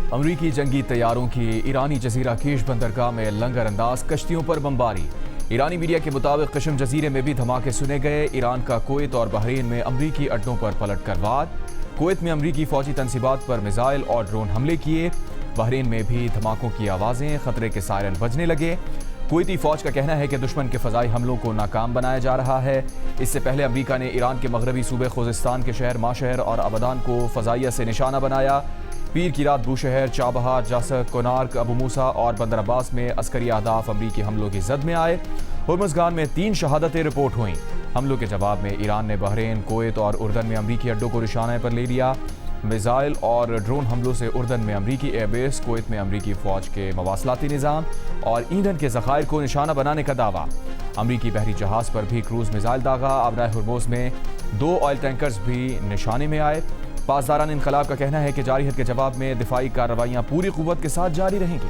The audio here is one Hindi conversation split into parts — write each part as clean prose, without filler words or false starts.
अमरीकी जंगी तैयारों की ईरानी जजीरा कीश बंदरगाह में लंगर अंदाज कश्तियों पर बमबारी। ईरानी मीडिया के मुताबिक कशम जजीरे में भी धमाके सुने गए। ईरान का कुवैत और बहरीन में अमरीकी अड्डों पर पलटकर वार। कुवैत में अमरीकी फौजी तनसीबात पर मिसाइल और ड्रोन हमले किए। बहरीन में भी धमाकों की आवाज़ें, खतरे के सायरन बजने लगे। कुवैती फौज का कहना है कि दुश्मन के फ़ज़ाई हमलों को नाकाम बनाया जा रहा है। इससे पहले अमरीका ने ईरान के मगरबी सूबे खुजिस्तान के शहर माशहर और अबदान को फ़ज़ाइया से निशाना बनाया। पीर की रात बूशहर, चाबहार, जासक, कोनार्क, अबू मूसा और बंदर अब्बास में अस्करी अहदाफ अमरीकी हमलों की जद में आए। हुर्मुज़गान में 3 शहादतें रिपोर्ट हुईं। हमलों के जवाब में ईरान ने बहरीन, कुवैत और उर्दन में अमरीकी अड्डों को निशाने पर ले लिया। मिसाइल और ड्रोन हमलों से उर्दन में अमरीकी एयरबेस, कुवैत में अमरीकी फ़ौज के मवासलाती निज़ाम और ईंधन के ज़खायर को निशाना बनाने का दावा। अमरीकी बहरी जहाज़ पर भी क्रूज़ मिसाइल दागा। आबराए हुर्मुज़ में 2 ऑयल टैंकर्स भी निशाने में आए। पासदारान इनकलाब का कहना है कि जारहियत के जवाब में दिफाई कार्रवाइयाँ पूरी कुव्वत के साथ जारी रहेंगी।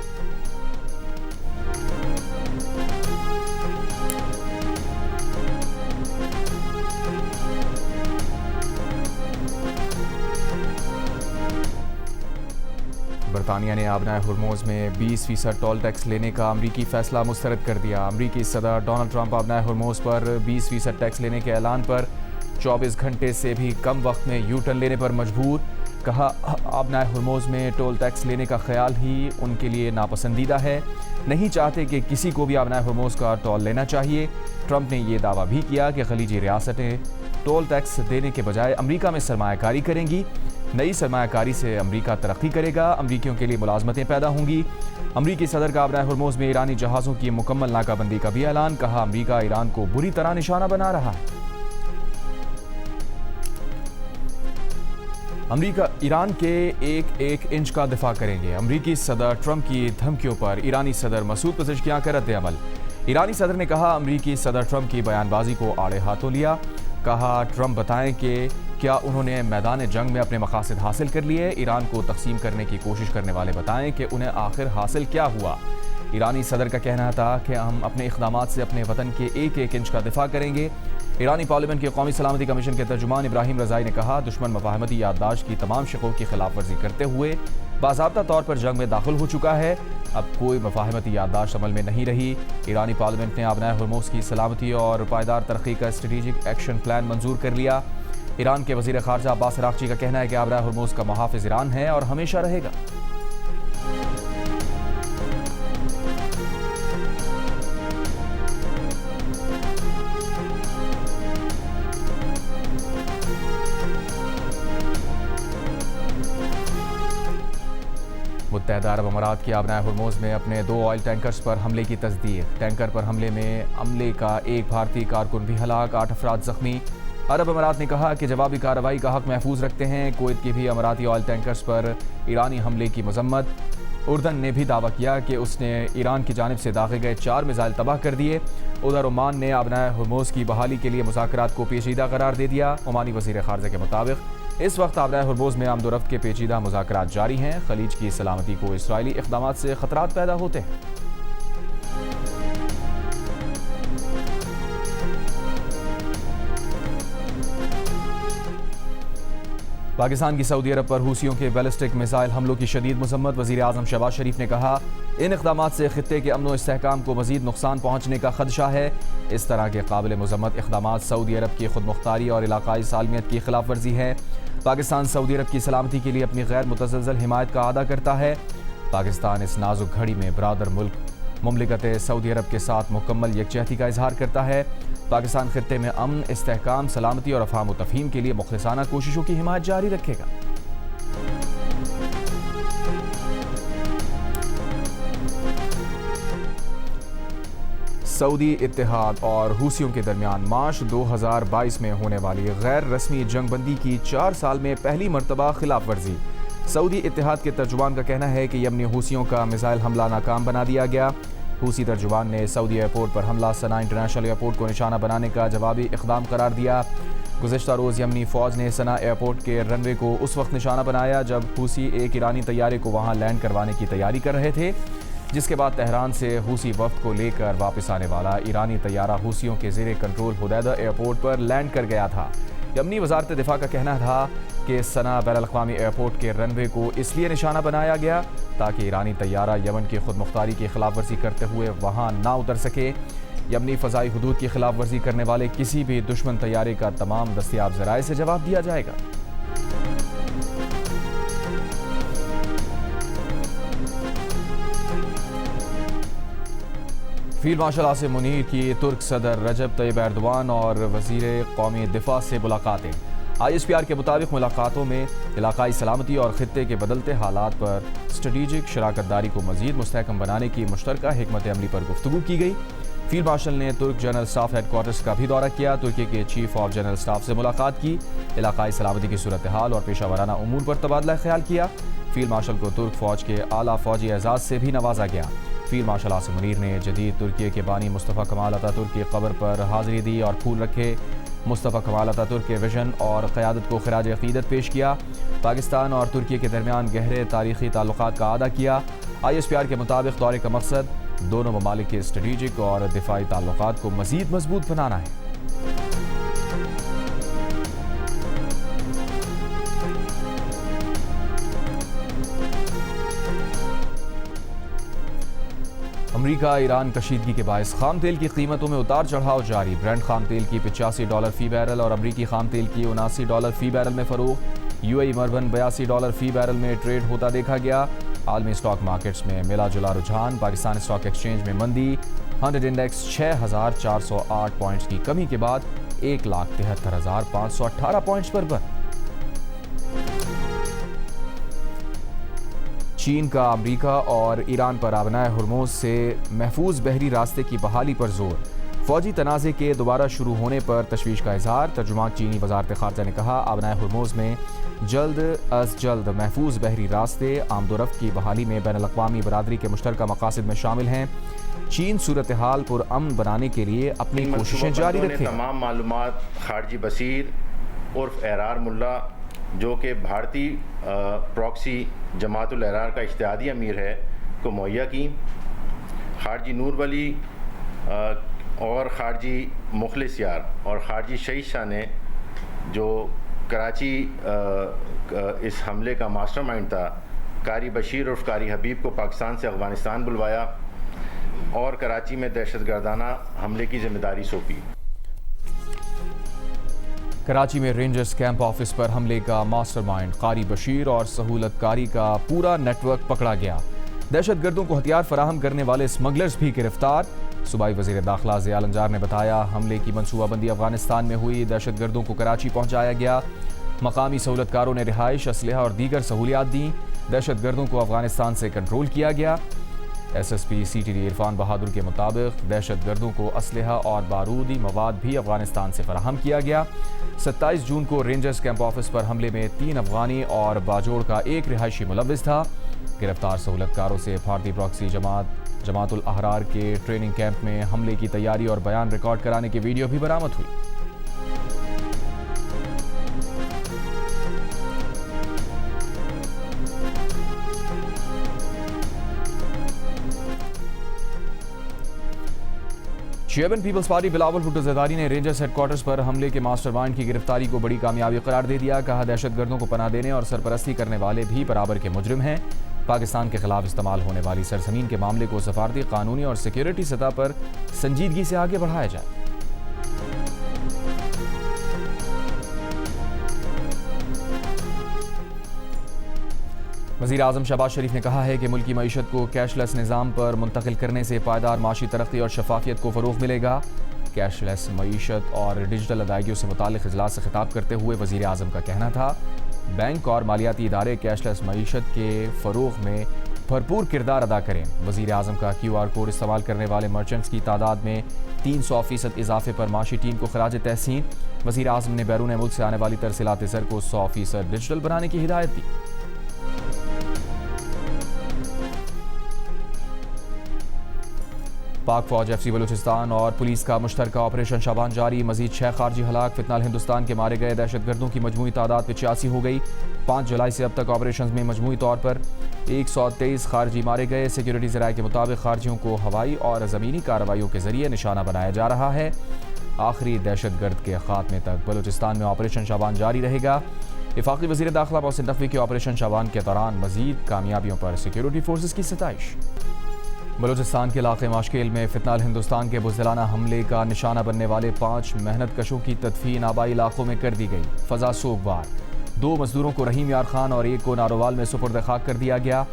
बरतानिया ने आबनाए हुर्मुज़ में 20% टोल टैक्स लेने का अमरीकी फैसला मुस्तरद कर दिया। अमरीकी सदर डोनाल्ड ट्रंप आबनाए हुर्मुज़ पर 20% टैक्स लेने के ऐलान पर 24 घंटे से भी कम वक्त में यू टर्न लेने पर मजबूर। कहा, आबनाए हुर्मुज़ में टोल टैक्स लेने का ख्याल ही उनके लिए नापसंदीदा है। नहीं चाहते कि किसी को भी आबनाए हुर्मुज़ का टोल लेना चाहिए। ट्रंप ने यह दावा भी किया कि खलीजी रियासतें टोल टैक्स देने के बजाय अमरीका में सरमायाकारी करेंगी। नई सरमायाकारी से अमरीका तरक्की करेगा, अमरीकियों के लिए मुलाजमतें पैदा होंगी। अमरीकी सदर का आबनाए हुर्मुज़ में ईरानी जहाज़ों की मुकम्मल नाकाबंदी का भी ऐलान। कहा, अमरीका ईरान को बुरी तरह निशाना बना रहा है। अमरीका ईरान के एक इंच का दिफा करेंगे। अमरीकी सदर ट्रंप की धमकियों पर ईरानी सदर मसूद पज़ेश्कियां का रद्द अमल। ईरानी सदर ने कहा, अमरीकी सदर ट्रंप की बयानबाजी को आड़े हाथों लिया। कहा, ट्रंप बताएं कि क्या उन्होंने मैदान जंग में अपने मकासद हासिल कर लिए। ईरान को तकसीम करने की कोशिश करने वाले बताएं कि उन्हें आखिर हासिल क्या हुआ। ईरानी सदर का कहना था कि हम अपने इक़दामात से अपने वतन के एक इंच का दिफा करेंगे। ईरानी पार्लियामेंट के कौमी सलामती कमीशन के तर्जुमान इब्राहिम रज़ाई ने कहा, दुश्मन मफाहमती याददाश्त की तमाम शक़ों की खिलाफ वर्जी करते हुए बाज़ाब्ता तौर पर जंग में दाखिल हो चुका है। अब कोई मफाहमती याददाश्त अमल में नहीं रही। ईरानी पार्लियामेंट ने आबनाए हुर्मुज़ की सलामती और पायदार तरक्की का स्ट्रेटेजिक एक्शन प्लान मंजूर कर लिया। ईरान के वज़ीर ख़ारजा अब्बास अराग़ची का कहना है कि आबनाए हुर्मुज़ का मुहाफ़िज़ ईरान है और हमेशा रहेगा। मुत्तहदा अरब अमारात की आबनाए हुर्मुज़ में अपने 2 ऑयल टैंकर्स पर हमले की तस्दीक। टैंकर पर हमले में अमले का एक भारतीय कारकुन भी हलाक, 8 अफराद जख्मी। अरब अमारात ने कहा कि जवाबी कार्रवाई का हक महफूज रखते हैं। कुवैत की भी अमाराती ऑयल टैंकर्स पर ईरानी हमले की मजम्मत। उर्दन ने भी दावा किया कि उसने ईरान की जानिब से दागे गए 4 मिसाइल तबाह कर दिए। उधर ओमान ने आबनाए हुर्मुज़ की बहाली के लिए मुज़ाकरात को पेचीदा करार दे दिया। ओमानी वज़ीर ख़ारजा के मुताबिक इस वक्त आबनाए हुर्मुज़ में आमदोरफ्त के पेचीदा मुज़ाकरात जारी हैं। खलीज की सलामती को इसराइली इक़दामात से ख़तरात पैदा होते हैं। पाकिस्तान की सऊदी अरब पर हूसियों के बैलिस्टिक मिसाइल हमलों की शदीद मजम्मत। वज़ीर आज़म शहबाज शरीफ ने कहा, इन इक़दामात से ख़ित्ते के अमन व इस्तेहकाम को मज़ीद नुकसान पहुँचने का खदशा है। इस तरह के काबिल मजम्मत इक़दामात सऊदी अरब की खुदमुख्तारी और इलाक़ाई सालमियत की खिलाफ वर्जी है। पाकिस्तान सऊदी अरब की सलामती के लिए अपनी गैर मुतज़लज़ल हिमायत का अदा करता है। पाकिस्तान इस नाजुक घड़ी में बरादर मुल्क मुमलिकत सऊदी अरब के साथ मुकम्मल यकजहती का इजहार करता है। पाकिस्तान खित्ते में अमन, इस्तेहकाम, सलामती और अफ़हाम व तफ़हीम के लिए मुखलिसाना कोशिशों की हिमायत जारी रखेगा। सऊदी इत्तेहाद और हूसियों के दरमियान मार्च 2022 में होने वाली गैर रस्मी जंगबंदी की 4 साल में पहली मरतबा खिलाफ वर्जी। सऊदी इत्तेहाद के तर्जुमान का कहना है कि यमनी हूसियों का मिसाइल हमला नाकाम बना दिया गया। हूसी तर्जुमान ने सऊदी एयरपोर्ट पर हमला सना इंटरनेशनल एयरपोर्ट को निशाना बनाने का जवाबी इक़दाम करार दिया। गुज़िश्ता रोज़ यमनी फ़ौज ने सना एयरपोर्ट के रनवे को उस वक्त निशाना बनाया जब हूसी एक ईरानी तैयारे को वहाँ लैंड करवाने की तैयारी कर रहे थे, जिसके बाद तेहरान से हूसी वफ्द को लेकर वापस आने वाला ईरानी तैयारा हूसियों के ज़ेरे कंट्रोल हुदैदा एयरपोर्ट पर लैंड कर गया था। यमनी वज़ारत दिफा का कहना था के सना बैनुल-अक़वामी एयरपोर्ट के रनवे को इसलिए निशाना बनाया गया ताकि ईरानी तैयारा यमन की खुद मुख्तारी की खिलाफ वर्जी करते हुए वहाँ ना उतर सके। यमनी फ़ज़ाई हुदूद की खिलाफ वर्जी करने वाले किसी भी दुश्मन तैयारे का तमाम दस्तियाब ज़राए से जवाब दिया जाएगा। फील्ड मार्शल आसिम मुनीर की तुर्क सदर रजब तैयब एर्दोआन और वज़ीर कौमी दिफा से मुलाकातें। ISPR के मुताबिक मुलाकातों में इलाकाई सलामती और खित्ते के बदलते हालात पर स्ट्रेटेजिक शराकतदारी को मज़ीद मुस्तहकम बनाने की मुश्तरका हिकमत अमली पर गुफ्तगू की गई। फील्ड मार्शल ने तुर्क जनरल स्टाफ हेडक्वार्टर्स का भी दौरा किया, तुर्की के चीफ ऑफ जनरल स्टाफ से मुलाकात की, इलाकाई सलामती की सूरत हाल और पेशा वाराना उमूर पर तबादला ख्याल किया। फील्ड मार्शल को तुर्क फ़ौज के आला फ़ौजी एजाज़ से भी नवाजा गया। फील्ड मार्शल आसिम मुनीर ने जदीद तुर्की के बानी मुस्तफ़ा कमाल अतातुर्क की कब्र पर हाज़िरी दी और फूल रखे। मुस्तफ़ा कमाल अतातुर्क के विजन और क़यादत को ख़िराज अक़ीदत पेश किया। पाकिस्तान और तुर्की के दरमियान गहरे तारीख़ी ताल्लुक़ात का अदा किया। ISPR के मुताबिक दौरे का मकसद दोनों ममालिक के स्ट्रेटेजिक और दिफाई ताल्लुक़ात को मज़ीद मजबूत बनाना है। अमरीका ईरान कशीदगी के बायस खाम तेल की कीमतों में उतार चढ़ाव जारी। ब्रेंट खाम तेल की $85 फ़ी बैरल और अमरीकी खाम तेल की $79 फ़ी बैरल में फ़रोख्त। UAE मरबन $82 फ़ी बैरल में ट्रेड होता देखा गया। आलमी स्टॉक मार्केट्स में मिला जुला रुझान। पाकिस्तान स्टॉक एक्सचेंज में मंदी। 100 इंडेक्स 6,408 पॉइंट्स की कमी के बाद 1,73,518 पॉइंट्स पर बंद। चीन का अमरीका और ईरान पर आबनाए हुर्मुज़ से महफूज बहरी रास्ते की बहाली पर जोर। फौजी तनाज़े के दोबारा शुरू होने पर तशवीश का इजहार। तर्जुमान चीनी वज़ारत ख़ारजा ने कहा, आबनाए हुर्मुज़ में जल्द अज जल्द महफूज बहरी रास्ते आमदोरफ्त की बहाली में बैनुल-अक़वामी बरादरी के मुश्तरका मकासद में शामिल हैं। चीन सूरत हाल पुरअमन बनाने के लिए अपनी कोशिशें जारी रखे। तमाम मालूमात खारजी बसीर उर्फ एहरार मुल्ला, जो कि भारतीय प्रॉक्सी जमातुल एहरार का इज्तिहादी अमीर है, को मुहैया की। खारजी नूर वली और खारजी मुखलिस यार और खारजी शहीद शाह ने, जो कराची इस हमले का मास्टरमाइंड था, कारी बशीर उर्फ कारी हबीब को पाकिस्तान से अफ़गानिस्तान बुलवाया और कराची में दहशतगर्दाना हमले की जिम्मेदारी सौंपी। कराची में रेंजर्स कैंप ऑफिस पर हमले का मास्टरमाइंड कारी बशीर और सहूलतकारी का पूरा नेटवर्क पकड़ा गया। दहशतगर्दों को हथियार फराहम करने वाले स्मगलर्स भी गिरफ्तार। सूबाई वज़ीर दाखिला ज़िया अंजार ने बताया, हमले की मनसूबाबंदी अफगानिस्तान में हुई, दहशतगर्दों को कराची पहुंचाया गया। मकामी सहूलतकारों ने रिहाइश, असलहा और दीगर सहूलियात दी। दहशतगर्दों को अफगानिस्तान से कंट्रोल किया गया। SSP CTD इरफान बहादुर के मुताबिक दहशतगर्दों को असलहा और बारूदी मवाद भी अफगानिस्तान से फराहम किया गया। 27 जून को रेंजर्स कैंप ऑफिस पर हमले में 3 अफगानी और बाजोड़ का एक रिहायशी मुलव्विस था। गिरफ्तार सहूलतकारों से भारतीय प्रॉक्सी जमातुल अहरार के ट्रेनिंग कैंप में हमले की तैयारी और बयान रिकॉर्ड कराने की वीडियो भी बरामद हुई। Chairman peoples party Bilawal Bhutto Zardari ने रेंजर्स हेडक्वार्टर्स पर हमले के मास्टरमाइंड की गिरफ्तारी को बड़ी कामयाबी करार दे दिया। कहा, दहशतगर्दों को पनाह देने और सरपरस्ती करने वाले भी बराबर के मुजरिम हैं। पाकिस्तान के खिलाफ इस्तेमाल होने वाली सरजमीन के मामले को सफारती, कानूनी और सिक्योरिटी सतह पर संजीदगी से आगे बढ़ाया जाए। वज़ीर आज़म शहबाज शरीफ ने कहा है कि मुल्की मईशत को कैशलेस निज़ाम पर मुंतकिल करने से पायदार माशी तरक्की और शफाफियत को फ़रोग़ मिलेगा। कैशलेस मईशत और डिजिटल अदायगियों से मुतालिक इजलास से खिताब करते हुए वज़ीर आज़म का कहना था, बैंक और मालियाती इदारे कैशलेस मईशत के फ़रोग़ में भरपूर किरदार अदा करें। वज़ीर आज़म का QR कोड इस्तेमाल करने वाले मर्चेंट्स की तादाद में 300% इजाफे पर माशी टीम को खराज तहसीन। वज़ीर आज़म ने बैरून मुल्क से आने वाली तरसीलात ज़र को 100% डिजिटल बनाने की हिदायत दी। पाक फौज FC बलूचिस्तान और पुलिस का मुश्तरका ऑपरेशन शाबान जारी। मजीद 6 खारजी हलाक। फितनाल हिंदुस्तान के मारे गए दहशतगर्दों की मजमूई तादाद 85 हो गई। 5 जुलाई से अब तक ऑपरेशन में मजमूई तौर पर 123 खारजी मारे गए। सिक्योरिटी ज़राए के मुताबिक खारजियों को हवाई और ज़मीनी कार्रवाइयों के जरिए निशाना बनाया जा रहा है। आखिरी दहशतगर्द के खात्मे तक बलूचिस्तान में ऑपरेशन शाबान जारी रहेगा। वफाकी वज़ीर दाखिला मोहसिन नकवी के ऑपरेशन शाबान के दौरान मज़ीद कामयाबियों पर सिक्योरिटी फोर्सेस की सताइश। बलूचिस्तान के इलाके माशकेल में फितनाल हिंदुस्तान के बुज़दिलाना हमले का निशाना बनने वाले 5 मेहनत कशों की तदफीन आबाई इलाकों में कर दी गई। फजा सोगवार 2 मजदूरों को रहीम यार खान और 1 को नारोवाल में सुपुर्द खाक कर दिया गया।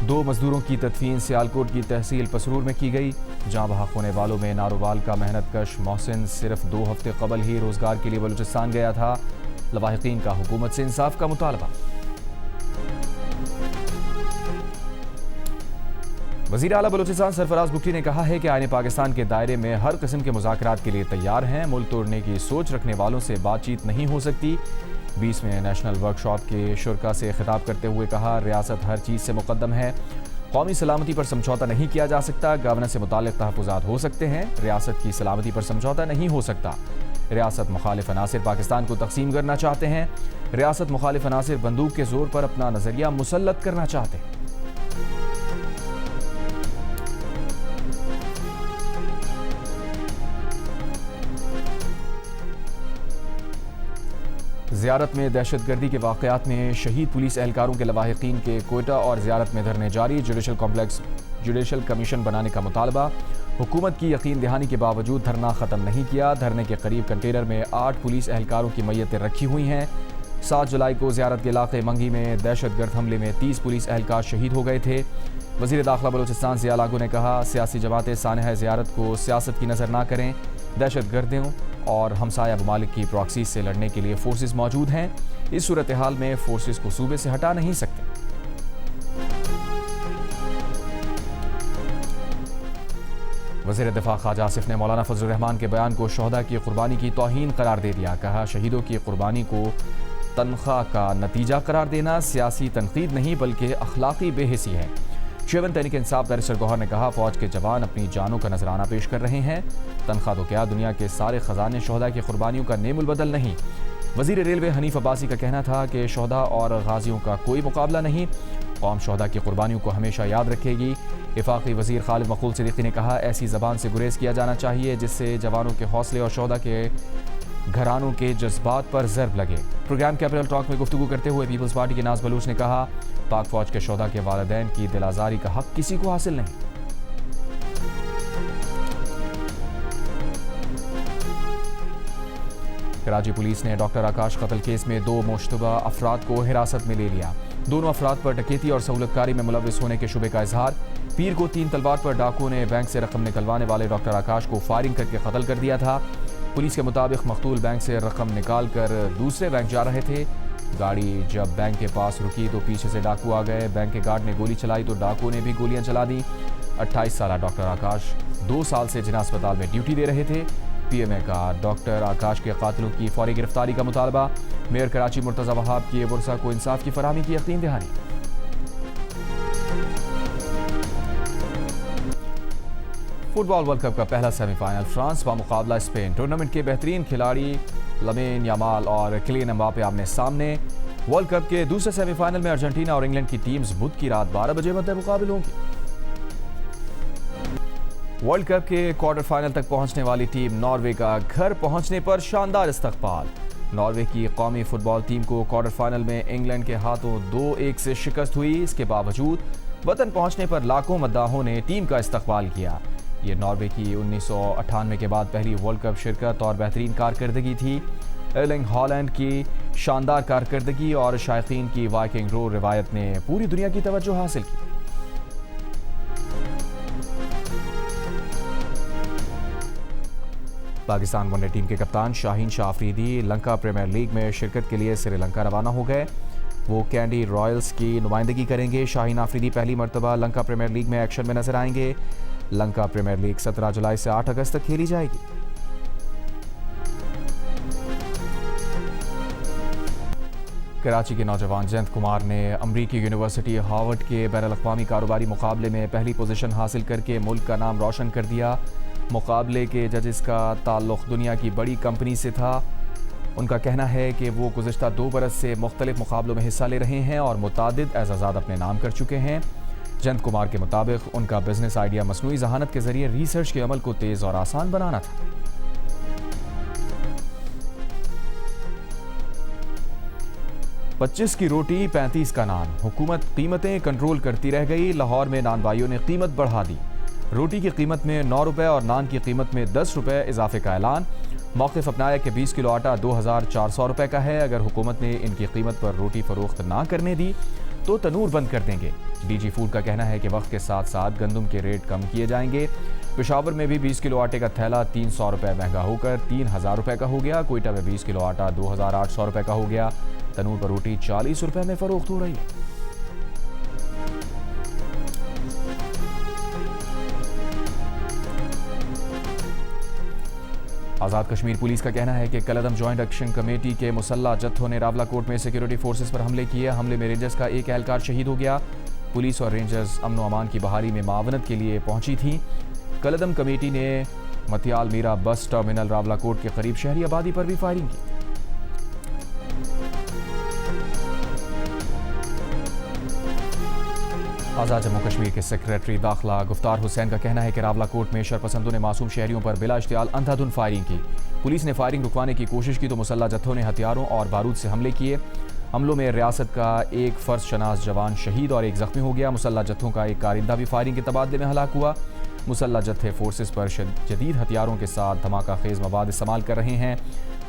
2 मजदूरों की तदफीन सियालकोट की तहसील पसरूर में की गई। जहाँ बहक होने वालों में नारोवाल का मेहनत कश मोहसिन सिर्फ 2 हफ्ते कबल ही रोजगार के लिए बलूचिस्तान गया था। लवाहिकीन का हुकूमत से इंसाफ का मुतालबा। वज़ीर आला बलूचिस्तान सरफराज बुगटी ने कहा है कि आईन पाकिस्तान के दायरे में हर किस्म के मुज़ाकरात के लिए तैयार हैं। मुल्क तोड़ने की सोच रखने वालों से बातचीत नहीं हो सकती। 20वें नेशनल वर्कशॉप के शुरका से खिताब करते हुए कहा, रियासत हर चीज़ से मुकद्दम है। कौमी सलामती पर समझौता नहीं किया जा सकता। गवर्नेंस से मुताल्लिक़ तहफ़्फ़ुज़ात हो सकते हैं, रियासत की सलामती पर समझौता नहीं हो सकता। रियासत मुखालिफ अनासिर पाकिस्तान को तकसीम करना चाहते हैं। रियासत मुखालिफ अनासिर बंदूक के जोर पर अपना नज़रिया मुसल्लत करना चाहते हैं। ज़ियारत में दहशतगर्दी के वाक़यात में शहीद पुलिस एहलकारों के लवाहिकीन के कोयटा और ज़ियारत में धरने जारी। जुडिशल कमीशन बनाने का मुतालबा। हुकूमत की यकीन दहानी के बावजूद धरना ख़त्म नहीं किया। धरने के करीब कंटेनर में 8 पुलिस एहलकारों की मैयतें रखी हुई हैं। 7 जुलाई को ज़ियारत के इलाके मंगी में दहशतगर्द हमले में 30 पुलिस एहलकार शहीद हो गए थे। वज़ीर दाखिला बलूचिस्तान ज़िया लागू ने कहा, सियासी जमातें सानहा ज़ियारत को सियासत की नज़र ना करें। दहशतगर्दियों और हमसाया ममालिक की प्रॉक्सी से लड़ने के लिए फोर्सेस मौजूद हैं। इस सूरत हाल में फोर्सेस को सूबे से हटा नहीं सकते। वज़ीर दिफा ख्वाजा आसिफ ने मौलाना फजलुर रहमान के बयान को शोहदा की कुर्बानी की तौहीन करार दे दिया। कहा, शहीदों की कुर्बानी को तनख्वाह का नतीजा करार देना सियासी तनकीद नहीं बल्कि अखलाकी बेहिसी है। चेयरमैन तहरीक इंसाफ बैरिस्टर गौहर ने कहा, फौज के जवान अपनी जानों का नजराना पेश कर रहे हैं। तनख्वाह तो क्या, दुनिया के सारे खजाने शोहदा की कुर्बानियों का नेमुल बदल नहीं। वज़ीर रेलवे हनीफ अब्बासी का कहना था कि शोहदा और गाजियों का कोई मुकाबला नहीं। कौम शोहदा की कुर्बानियों को हमेशा याद रखेगी। वफाकी वज़ीर खालिद मकबूल सिद्दीकी ने कहा, ऐसी ज़बान से गुरेज किया जाना चाहिए जिससे जवानों के हौसले और शोहदा के घरानों के जज्बात पर ज़रब लगे। प्रोग्राम कैपिटल टॉक में गुफ्तगू करते हुए पीपल्स पार्टी के नाज बलूच ने कहा, पाक फौज के शोहदा के वालिदैन की दिल आज़ारी का हक किसी को हासिल नहीं। कराची पुलिस ने डॉक्टर आकाश कत्ल केस में 2 मुश्तबा अफराद को हिरासत में ले लिया। दोनों अफराद पर डकैती और सहूलतकारी में मुलव्विस होने के शुबे का इजहार। पीर को 3 तलवार पर डाकुओं ने बैंक से रकम निकलवाने वाले डॉक्टर आकाश को फायरिंग करके कत्ल कर दिया था। पुलिस के मुताबिक मकतूल बैंक से रकम निकाल कर दूसरे बैंक जा रहे थे। गाड़ी जब बैंक के पास रुकी तो पीछे से डाकू आ गए। बैंक के गार्ड ने गोली चलाई तो डाकुओं ने भी गोलियां चला दी। 28 साल डॉक्टर आकाश 2 साल से जिना अस्पताल में ड्यूटी दे रहे थे। पीएमए का डॉक्टर आकाश के कातिलों की फौरी गिरफ्तारी का मुतालबा। मेयर कराची मुर्तज़ा वहाब की बुरसा को इंसाफ की फराहमी की यकीन दहानी। फुटबॉल वर्ल्ड कप का पहला सेमीफाइनल फ्रांस व मुकाबला स्पेन। टूर्नामेंट के बेहतरीन खिलाड़ी लमीन यामाल और किलियन एम्बापे आमने सामने। वर्ल्ड कप के दूसरे सेमीफाइनल में अर्जेंटीना और इंग्लैंड की टीम्स बुध की रात 12 बजे मद्दे मुकाबिल होंगी। वर्ल्ड कप के क्वार्टर फाइनल तक पहुंचने वाली टीम नॉर्वे का घर पहुंचने पर शानदार इस्तकबाल। नॉर्वे की कौमी फुटबॉल टीम को क्वार्टर फाइनल में इंग्लैंड के हाथों 2-1 से शिकस्त हुई। इसके बावजूद वतन पहुंचने पर लाखों मद्दाहों ने टीम का इस्तकबाल किया। ये नॉर्वे की 1998 के बाद पहली वर्ल्ड कप शिरकत और बेहतरीन कारकर्दगी थी। एर्लिंग हॉलैंड की शानदार कारकर्दगी और शायकीन की वाइकिंग रो रिवायत ने पूरी दुनिया की तवज्जो हासिल की। पाकिस्तान वनडे टीम के कप्तान शाहीन शाह अफरीदी लंका प्रीमियर लीग में शिरकत के लिए श्रीलंका रवाना हो गए। वो कैंडी रॉयल्स की नुमाइंदगी करेंगे। शाहीन अफरीदी पहली मरतबा लंका प्रीमियर लीग में एक्शन में नजर आएंगे। लंका प्रीमियर लीग 17 जुलाई से 8 अगस्त तक खेली जाएगी। कराची के नौजवान जयंत कुमार ने अमरीकी यूनिवर्सिटी हार्वर्ड के बैनुल-अक़वामी कारोबारी मुकाबले में पहली पोजीशन हासिल करके मुल्क का नाम रोशन कर दिया। मुकाबले के जजेस का ताल्लुक़ दुनिया की बड़ी कंपनी से था। उनका कहना है कि वो गुज़िश्ता 2 बरस से मुख्तलिफ मुकाबलों में हिस्सा ले रहे हैं और मुतादिद एज़ाज़ात अपने नाम कर चुके हैं। जयंत कुमार के मुताबिक उनका बिजनेस आइडिया मसनूई ज़हानत के ज़रिए रिसर्च के अमल को तेज़ और आसान बनाना था। 25 की रोटी 35 का नान, हुकूमत कीमतें कंट्रोल करती रह गई। लाहौर में नान भाइयों ने कीमत बढ़ा दी। रोटी की कीमत में 9 रुपए और नान की कीमत में 10 रुपए इजाफे का ऐलान। मौक़िफ़ अपनाया कि 20 किलो आटा 2400 रुपए का है। अगर हुकूमत ने इनकी कीमत पर रोटी फरोख्त ना करने दी तो तनूर बंद कर देंगे। डीजी फूड का कहना है कि वक्त के साथ साथ गंदम के रेट कम किए जाएंगे। पेशावर में भी 20 किलो आटे का थैला 300 रुपए महंगा होकर 3000 रुपए का हो गया। कोयटा में 20 किलो आटा 2800 रुपए का हो गया। तनूर पर रोटी 40 रुपए में फरोख्त हो रही है। आज़ाद कश्मीर पुलिस का कहना है कि कलअदम जॉइंट एक्शन कमेटी के मुसल्ला जत्थों ने रावलाकोट में सिक्योरिटी फोर्सेस पर हमले किए। हमले में रेंजर्स का एक एहलकार शहीद हो गया। पुलिस और रेंजर्स अमन व अमान की बहाली में मावनत के लिए पहुंची थी। कलअदम कमेटी ने मतियाल मीरा बस टर्मिनल रावलाकोट के करीब शहरी आबादी पर भी फायरिंग की। आज़ाद जम्मू कश्मीर के सेक्रेटरी दाखिला गुफ्तार हुसैन का कहना है कि रावलाकोट में शरपसंदों ने मासूम शहरियों पर बिला इश्तियाल अंधाधुंध फायरिंग की। पुलिस ने फायरिंग रुकवाने की कोशिश की तो मुसल्ला जत्थों ने हथियारों और बारूद से हमले किए। हमलों में रियासत का एक फर्ज शनास जवान शहीद और एक जख्मी हो गया। मुसल्ला जत्थों का एक कारिंदा भी फायरिंग के तबादले में हलाक हुआ। मुसल्ला जत्थे फोर्सेस पर जदीद हथियारों के साथ धमाका खेज मवाद इस्तेमाल कर रहे हैं।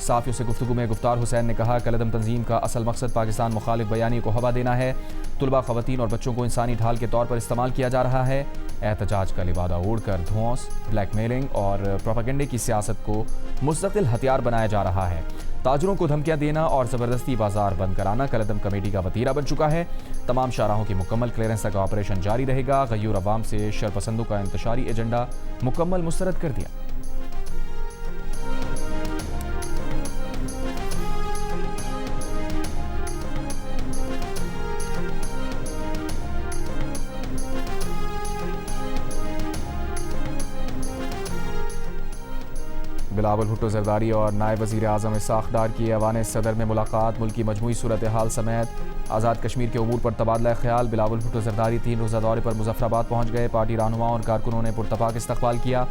साफियों से गुफ्तगू में गुफ्तार हुसैन ने कहा, कलअदम तंजीम का असल मकसद पाकिस्तान मुखालिफ बयानी को हवा देना है। तुलबा, खवातीन और बच्चों को इंसानी ढाल के तौर पर इस्तेमाल किया जा रहा है। एहतजाज का लिबादा ओढ़कर धौंस, ब्लैकमेलिंग और प्रोपेगेंडे की सियासत को मुस्तकिल हथियार बनाया जा रहा है। ताजरों को धमकियां देना और ज़बरदस्ती बाजार बंद कराना कलअदम कमेटी का वतीरा बन चुका है। तमाम शाहराहों की मुकम्मल क्लियरेंस तक ऑपरेशन जारी रहेगा। गयूर अवाम से शरपसंदों का इंतशारी एजेंडा मुकम्मल मुस्तरद कर दिया। बिलावल भुट्टो जरदारी और नायब वज़ीर आज़म इसाक़ डार की ऐवान सदर में मुलाकात। मुल्की मजमूई सूरत हाल समेत आज़ाद कश्मीर के उमूर पर तबादला ख्याल। बिलावल भुट्टो जरदारी 3 रोज़ा दौरे पर मुजफ्फराबाद पहुँच गए। पार्टी रहनुमाओं और कारकुनों ने पुरतपाक इस्तकबाल किया।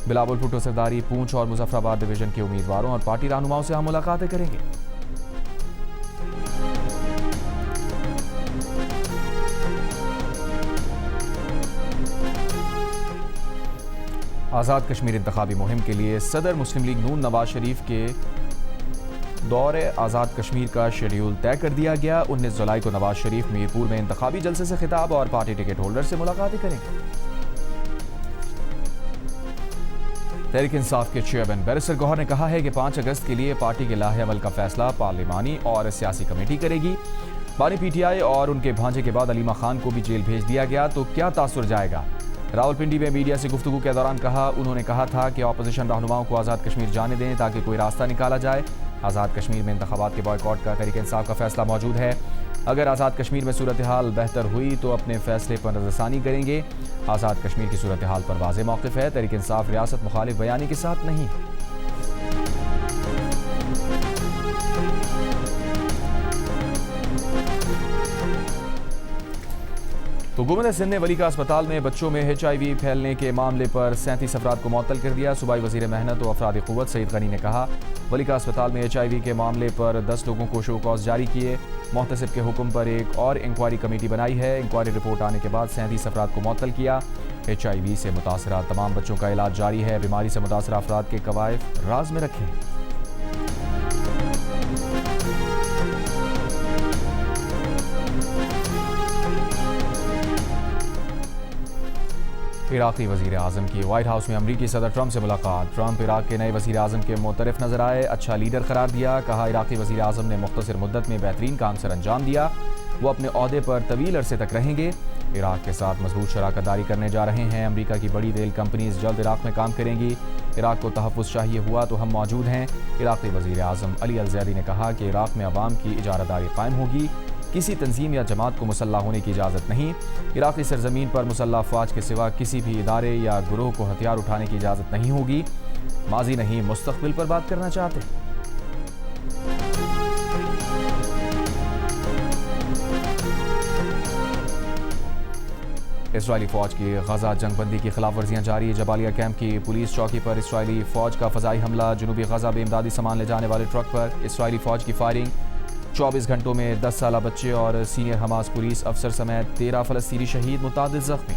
बिलावल भुट्टो जरदारी पूंछ और मुजफ्फराबाद डिवीज़न के उम्मीदवारों और पार्टी रहनुमाओं से हम मुलाकातें करेंगे। आज़ाद कश्मीर इंतखाबी मुहिम के लिए सदर मुस्लिम लीग नून नवाज शरीफ के दौरे आज़ाद कश्मीर का शेड्यूल तय कर दिया गया। 19 जुलाई को नवाज शरीफ मीरपुर में इंतखाबी जलसे से खिताब और पार्टी टिकट होल्डर से मुलाकातें करेंगे। तहरीक इंसाफ के चेयरमैन बैरिस्टर गौहर ने कहा है कि 5 अगस्त के लिए पार्टी के लाहे अमल का फैसला पार्लिमानी और सियासी कमेटी करेगी। बानी PTI और उनके भांजे के बाद अलीमा खान को भी जेल भेज दिया गया तो क्या तासुर जाएगा। रावलपिंडी में मीडिया से गुफ्तगू के दौरान उन्होंने कहा था कि अपोजिशन रहनुमाओं को आज़ाद कश्मीर जाने दें ताकि कोई रास्ता निकाला जाए। आज़ाद कश्मीर में इंतखाबात के बॉयकॉट का तहरीक इंसाफ का फैसला मौजूद है। अगर आज़ाद कश्मीर में सूरत हाल बेहतर हुई तो अपने फैसले पर नज़रसानी करेंगे। आज़ाद कश्मीर की सूरत हाल पर वाज़ेह मौक़िफ़ है। तहरीक इंसाफ रियासत मुखालिफ बयानी के साथ नहीं। हुकूमत सिंध ने वली का अस्पताल में बच्चों में HIV फैलने के मामले पर 37 अफराद को मुअत्तल कर दिया। सूबाई वज़ीर मेहनत और अफराद क़ुव्वत सईद गनी ने कहा, वली का अस्पताल में HIV के मामले पर 10 लोगों को शो कॉज जारी किए। मोहतसिब के हुक्म पर एक और इंक्वायरी कमेटी बनाई है। इंक्वायरी रिपोर्ट आने के बाद 37 अफराद को मुअत्तल किया। HIV से मुतासरा तमाम बच्चों का इलाज जारी है। बीमारी से मुतासरा अफराद के कवायद राज में रखें। इराक़ी वज़ीर आज़म की व्हाइट हाउस में अमरीकी सदर ट्रंप से मुलाकात। ट्रंप इराक़ के नए वज़ीर आज़म के मुतरफ़ नजर आए। अच्छा लीडर करार दिया। कहा, इराक़ी वज़ीर आज़म ने मुख्तसर मुद्दत में बेहतरीन काम सर अंजाम दिया। वो अपने ओहदे पर तवील अरसे तक रहेंगे। इराक़ के साथ मजबूत शराकत दारी करने जा रहे हैं। अमरीका की बड़ी तेल कंपनीज जल्द इराक़ में काम करेंगी। इराक़ को तहफ़्फ़ुज़ चाहिए हुआ तो हम मौजूद हैं। इराक़ी वज़ीर आज़म अली अल-ज़ैदी ने कहा कि इराक़ में अवाम की इजारादारी कायम होगी। किसी तंजीम या जमात को मुसल्ला होने की इजाज़त नहीं। इराक़ी सरजमीन पर मुसल्ला अफ़वाज के सिवा किसी भी इदारे या गुरोह को हथियार उठाने की इजाज़त नहीं होगी। माजी नहीं, मुस्तक़बिल पर बात करना चाहते हैं। इसराइली फ़ौज की गजा जंगबंदी की खिलाफ वर्जियाँ जारी। जबालिया कैंप की पुलिस चौकी पर इसराइली फ़ौज का फ़ज़ाई हमला। जनूबी गजा में इमदादी सामान ले जाने वाले ट्रक पर इसराइली फ़ौज की फायरिंग। 24 घंटों में 10 साला बच्चे और सीनियर हमास पुलिस अफसर समेत 13 फलस्तीनी शहीद, मुतादिद जख्मी।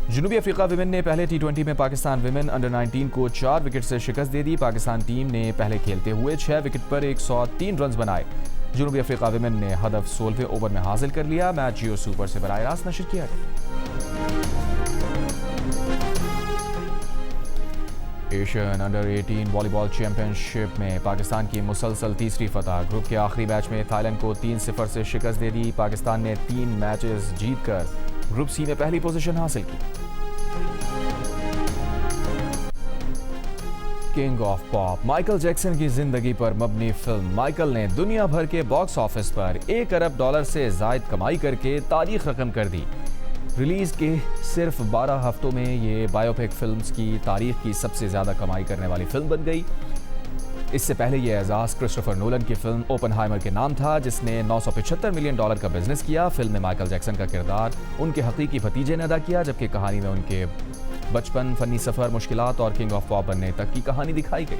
जनूबी अफ्रीका विमेन ने पहले T20 में पाकिस्तान विमेन अंडर 19 को 4 विकेट से शिकस्त दे दी। पाकिस्तान टीम ने पहले खेलते हुए 6 विकेट पर 103 रन बनाए। जनूबी अफ्रीका विमेन ने हदफ 16वें ओवर में हासिल कर लिया। मैच जियो सुपर से बराह रास्त नशर किया गया। एशियन अंडर 18 वॉलीबॉल चैंपियनशिप में पाकिस्तान की मुसलसल तीसरी फतह। ग्रुप के आखिरी मैच में थाईलैंड को 3-0 से शिकस्त दे दी। पाकिस्तान ने 3 मैचेस जीतकर ग्रुप सी में पहली पोजीशन हासिल की। King of pop Michael Jackson की जिंदगी पर मबनी फिल्म माइकल ने दुनिया भर के बॉक्स ऑफिस पर $1 अरब से जायद कमाई करके तारीख रकम कर दी। रिलीज के सिर्फ 12 हफ्तों में ये बायोपिक फिल्म्स की तारीख की सबसे ज्यादा कमाई करने वाली फिल्म बन गई। इससे पहले यह एजाज क्रिस्टोफर नोलन की फिल्म ओपनहाइमर के नाम था, जिसने $975 मिलियन का बिजनेस किया। फिल्म में माइकल जैक्सन का किरदार उनके हकीकी भतीजे ने अदा किया, जबकि कहानी में उनके बचपन, फनी सफर, मुश्किलात और किंग ऑफ पॉप बनने तक की कहानी दिखाई गई।